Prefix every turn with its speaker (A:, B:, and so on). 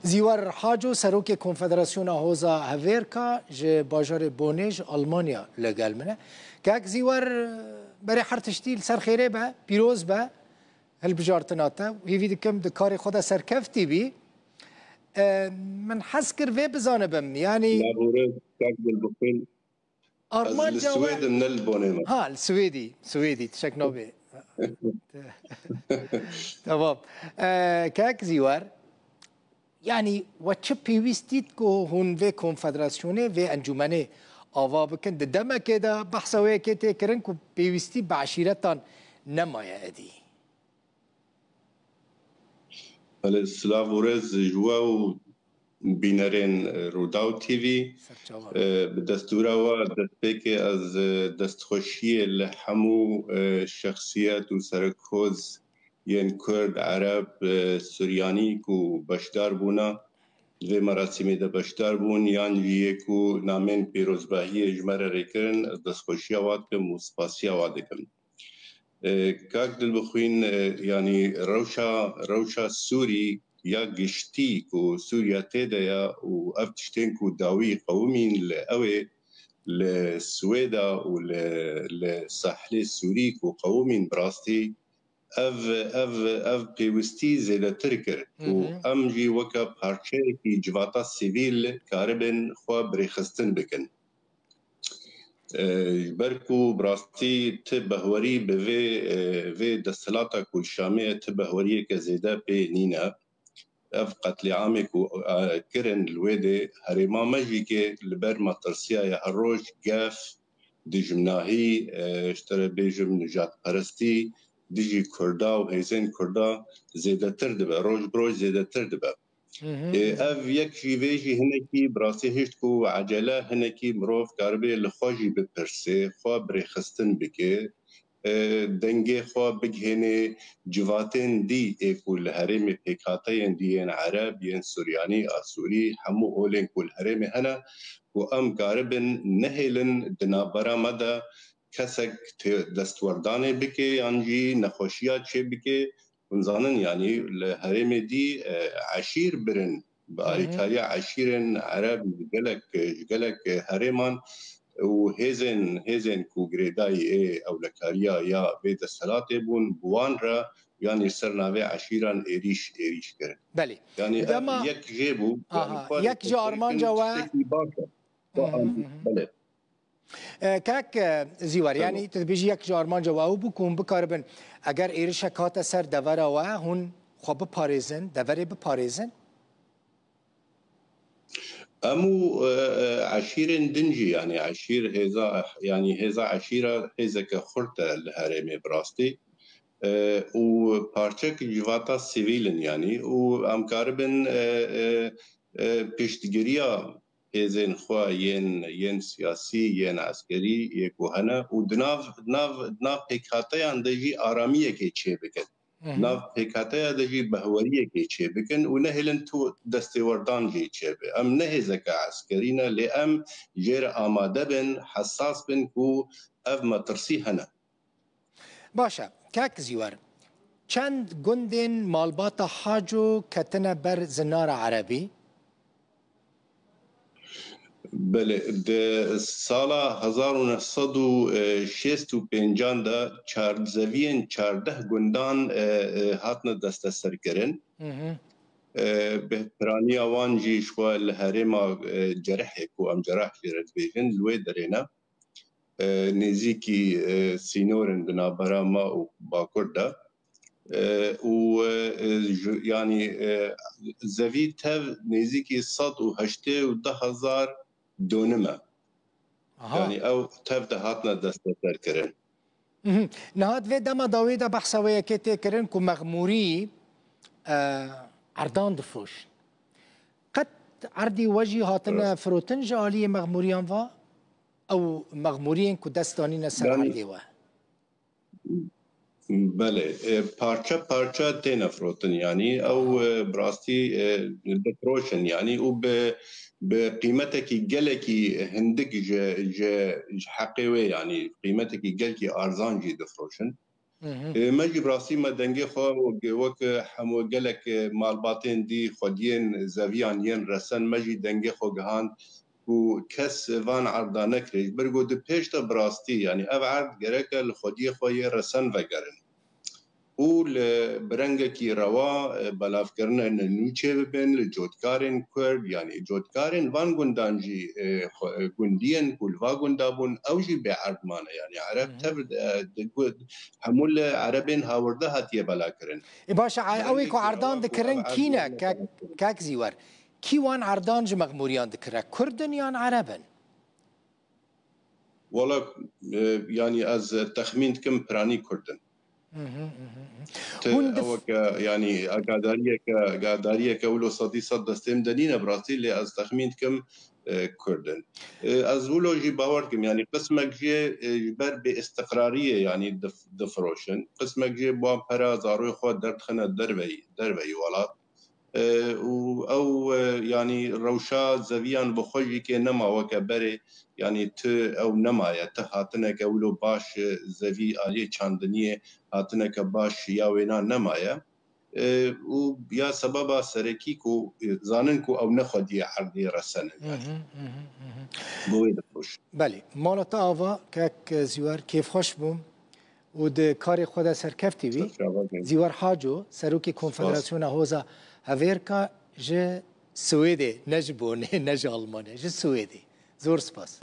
A: زیور حاجو سروک کنفدراسیون هوزا هاویرکا ج باجار بونیج آلمانیا لگل منه که اک زیور برای هر تشتیل سر خیره با پیروز با هل بجارتناتا و هیوی دکم دکار خدا سرکفتی بی من حس کر وی بزانه بم يعني
B: أرمان السويد من البونيما
A: ها السويدي تشكنو بي تمام كاك زيوار يعني واتش بيويستيت كو هون في كونفدراسيوني في انجمنه آوا بكن دما كده بحثوية كده كرن كو بيويستي بعشيرتان نما يا ادي
B: السلافوريز جواو بینرین روداو تیوی به دستورا و دستپیکی از دستخوشی لحمو شخصیت و سرکوز ین کرد عرب سوریانی کو بشدار بونا و مراسمی ده بشدار بون یان ویه کو نامین پیروزباهی جمره ریکرن از دستخوشی آواد کم و سپاسی آواد کم کاک دل بخوین یعنی روشا سوری یا گشتی کو سوریا تیدا یا و افتشتین کو داوی قومین لأوی لسويدا و لساحل سوري کو قومین براستی اف پیوستی زیده ترکر و ام جی وکا پارچه کی جواتا سیویل کاربن خواه بریخستن بکن برکو براستی تبهوری به وی دستلاتا کل شامه تبهوری که زیده پی نینا اف قتل عامك كرن الويدي هريما مجيكي لبر ما ترسيا يا هروج قاف دي جمناهي اشترى بيجم نجات قرستي ديجي كردا وهيزين كردا زيادة تردبا روج بروج زيادة تردبا اف يك جيفيجي هنكي براسي هشتكو عجلة هنكي مروف كاربي لخواجي ببرسي خوا بريخستن بكي دنگه خواه بگهنه جواتین دی اکول هرم پیکاتین دیین عرب ین سوریانی آسوری همو اولین کل هرم هنه و ام کاربن نهیلن دنابرا مده کسک دستوردانه بکه یانجی نخوشیات چه بکه ونزانن یعنی الهرم دی عشیر برن باریکاریا عشیرن عرب جگلک هرمان و هزن کو گریدای اولکاریا یا بيت الصلاة بون بوان را يعني سرناوي عشيران ايريش كرن
A: بله
B: يعني يك جيبو
A: يك جو ارمان جوا
B: بله
A: كاك زيوار يعني تبيجي يك جو ارمان جوا او بكون بكاربن اگر ايريش كات سر دورا و هون خو بپاريزن دوري بپاريزن
B: امو عشير دنجي يعني عشير هذا عشيره هذا كخرطه الهرم براستي و پارچك جواتا سيفيلن يعني و امكاربن پشتگیریا هزين خوا ين سياسي ين عسكري يكوهنا و دناف پکاتيان دجي آراميه كي چه بكن ناف پیکاته دجی بهوریه که چه بکن و نهلن تو دستوردان جی چه به ام نه زکا عسکرینا لی ام جیر آماده بن حساس بن کو اف مترسی هنه
A: باشا کاک زیوار چند گندین مالبات حاجو کتنه بر زنار عربی
B: بله ده سالا 1965 دا چاردزوین 14 گندان هاتن دست سر کرن بهترانی آوان جی شوال الهرم جرحه کو ام جرح جرد بیجن لوی درینه نزیکی سینورن بنابرا ما و باکرده و يعني زوی تف نزیکی 180,000 دونما يعني او تبدا هاتنا دستور كرن
A: نهاد في دما داويدا بحثوية كتي كرن كو مغموري عردان دفوش قد عردي وجه هاتنا فروتن جالية مغموريان فا او مغمورين كو دستانين سر عردي وا
B: بله پارچه تينا فروتن يعني او براستي دفروشن يعني و بقيمتك جلكي هندك حقيوي يعني قيمتك جلكي ارزان جي دفروشن مجي براسي ما دنگي خو وك حمو قالك مالباتين دي خدين زافيان ين رسن مجي دنگي خو جهان و کس وان عرضانه کرد برگو دو پیش تا براستی یعنی او عرض گرک لخودی خوی رسن وگرن او برنگ کی روا بلاف کرن نوچه ببین لجودکارن کرد یعنی جودکارن وان گندانجی گندین کلوا گندابون اوجی به عرضمانه یعنی عرب تبرد همول عربین هاورده هاتیه بلا کرن
A: باشا اوی کو عرضان دکرن کینه کاک زیور کی وان عرضان جو مغموریان دکره کردن یان عربن
B: والله يعني از تخمين كم براني كردن اوك يعني قاداريه كولو صدي صد دستم دنينا براسي اللي از تخمين كم كردن از ولو جي باوركم يعني قسمك جي بر باستقراريه يعني دفروشن قسمك جي بو برا زارو خو درد خنا دربي ولا او يعني روشا زويان بخوجي كي نما وكبري يعني ت او نمايا تهاتنا كولو باش زوي علي چاندنيه هاتنا كباش يا وينا نمايا و يا سببا سركيكو زاننكو او نخدي عرضي رسن يعني بوي دفوش
A: بله مالتا آوا كاك زيوار كيف خوش بوم و ده کار خود سرکفتی بی زیوار حاجو سروکی کنفدراسیون هوزا هاویرکا جه سویده نج بونه نج آلمانه جه سویده زور سپاس